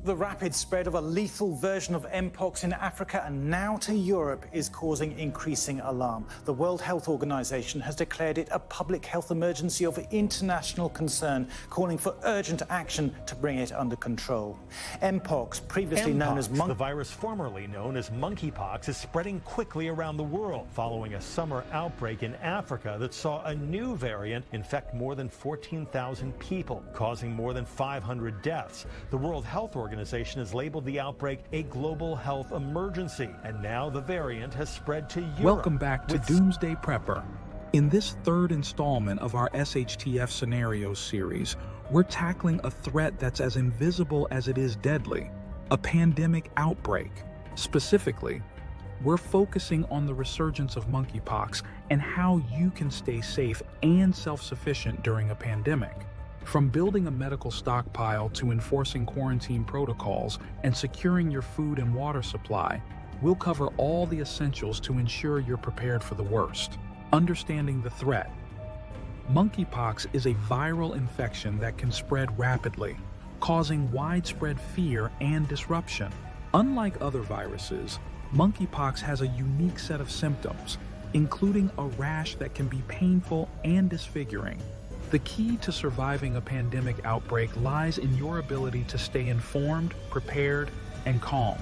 The rapid spread of a lethal version of Mpox in Africa and now to Europe is causing increasing alarm. The World Health Organization has declared it a public health emergency of international concern, calling for urgent action to bring it under control. Mpox, previously known as the virus formerly known as monkeypox, is spreading quickly around the world following a summer outbreak in Africa that saw a new variant infect more than 14,000 people, causing more than 500 deaths. The World Health Organization has labeled the outbreak a global health emergency, and now the variant has spread to Europe. Welcome back to Doomsday-Prepper. In this third installment of our SHTF Scenarios series, we're tackling a threat that's as invisible as it is deadly, a pandemic outbreak. Specifically, we're focusing on the resurgence of monkeypox and how you can stay safe and self-sufficient during a pandemic. From building a medical stockpile to enforcing quarantine protocols and securing your food and water supply, we'll cover all the essentials to ensure you're prepared for the worst. Understanding the threat. Monkeypox is a viral infection that can spread rapidly, causing widespread fear and disruption. Unlike other viruses, monkeypox has a unique set of symptoms, including a rash that can be painful and disfiguring. The key to surviving a pandemic outbreak lies in your ability to stay informed, prepared, and calm.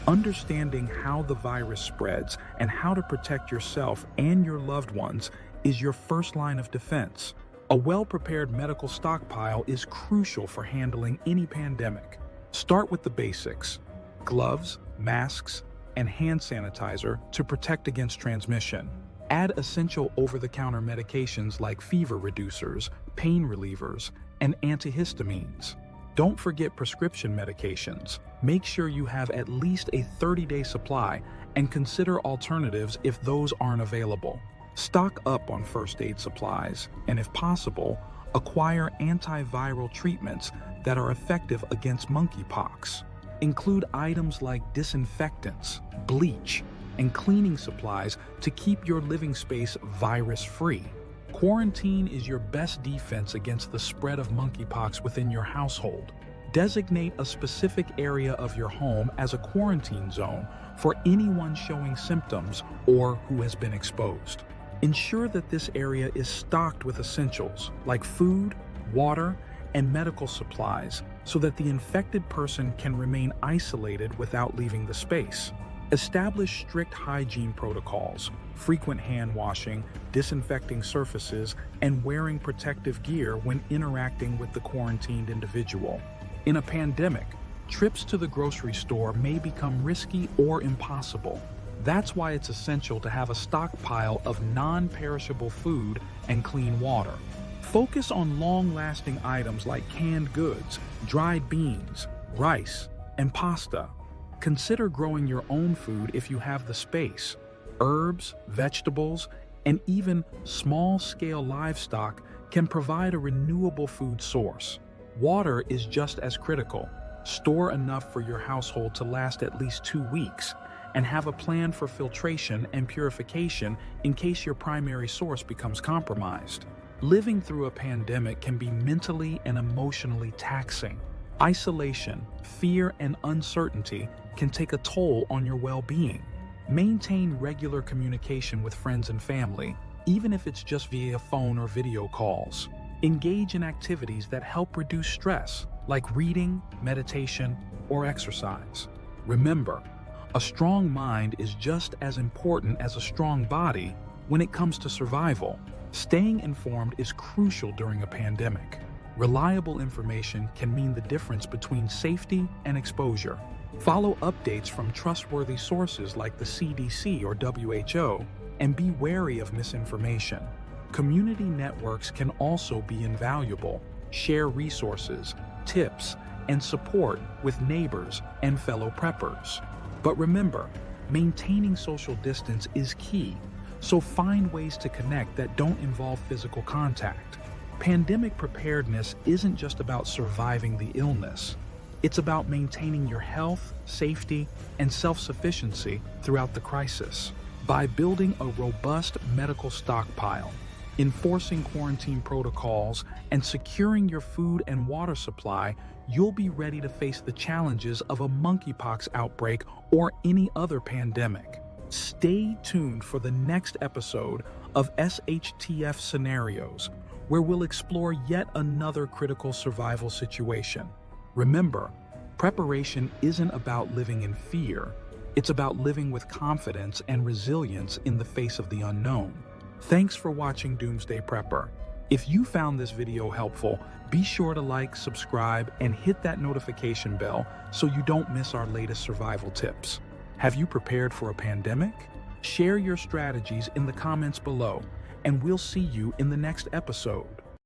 Understanding how the virus spreads and how to protect yourself and your loved ones is your first line of defense. A well-prepared medical stockpile is crucial for handling any pandemic. Start with the basics: gloves, masks, and hand sanitizer to protect against transmission. Add essential over-the-counter medications like fever reducers, pain relievers, and antihistamines. Don't forget prescription medications. Make sure you have at least a 30-day supply and consider alternatives if those aren't available. Stock up on first aid supplies and, if possible, acquire antiviral treatments that are effective against monkeypox. Include items like disinfectants, bleach, and cleaning supplies to keep your living space virus-free. Quarantine is your best defense against the spread of monkeypox within your household. Designate a specific area of your home as a quarantine zone for anyone showing symptoms or who has been exposed. Ensure that this area is stocked with essentials like food, water, and medical supplies so that the infected person can remain isolated without leaving the space. Establish strict hygiene protocols, frequent hand washing, disinfecting surfaces, and wearing protective gear when interacting with the quarantined individual. In a pandemic, trips to the grocery store may become risky or impossible. That's why it's essential to have a stockpile of non-perishable food and clean water. Focus on long-lasting items like canned goods, dried beans, rice, and pasta. Consider growing your own food if you have the space. Herbs, vegetables, and even small-scale livestock can provide a renewable food source. Water is just as critical. Store enough for your household to last at least 2 weeks, and have a plan for filtration and purification in case your primary source becomes compromised. Living through a pandemic can be mentally and emotionally taxing. Isolation, fear, and uncertainty can take a toll on your well-being. Maintain regular communication with friends and family, even if it's just via phone or video calls. Engage in activities that help reduce stress, like reading, meditation, or exercise. Remember, a strong mind is just as important as a strong body when it comes to survival. Staying informed is crucial during a pandemic. Reliable information can mean the difference between safety and exposure. Follow updates from trustworthy sources like the CDC or WHO, and be wary of misinformation. Community networks can also be invaluable. Share resources, tips, and support with neighbors and fellow preppers. But remember, maintaining social distance is key, so find ways to connect that don't involve physical contact. Pandemic preparedness isn't just about surviving the illness. It's about maintaining your health, safety, and self-sufficiency throughout the crisis. By building a robust medical stockpile, enforcing quarantine protocols, and securing your food and water supply, you'll be ready to face the challenges of a monkeypox outbreak or any other pandemic. Stay tuned for the next episode of SHTF Scenarios, where we'll explore yet another critical survival situation. Remember, preparation isn't about living in fear. It's about living with confidence and resilience in the face of the unknown. Thanks for watching Doomsday-Prepper. If you found this video helpful, be sure to like, subscribe, and hit that notification bell so you don't miss our latest survival tips. Have you prepared for a pandemic? Share your strategies in the comments below, and we'll see you in the next episode.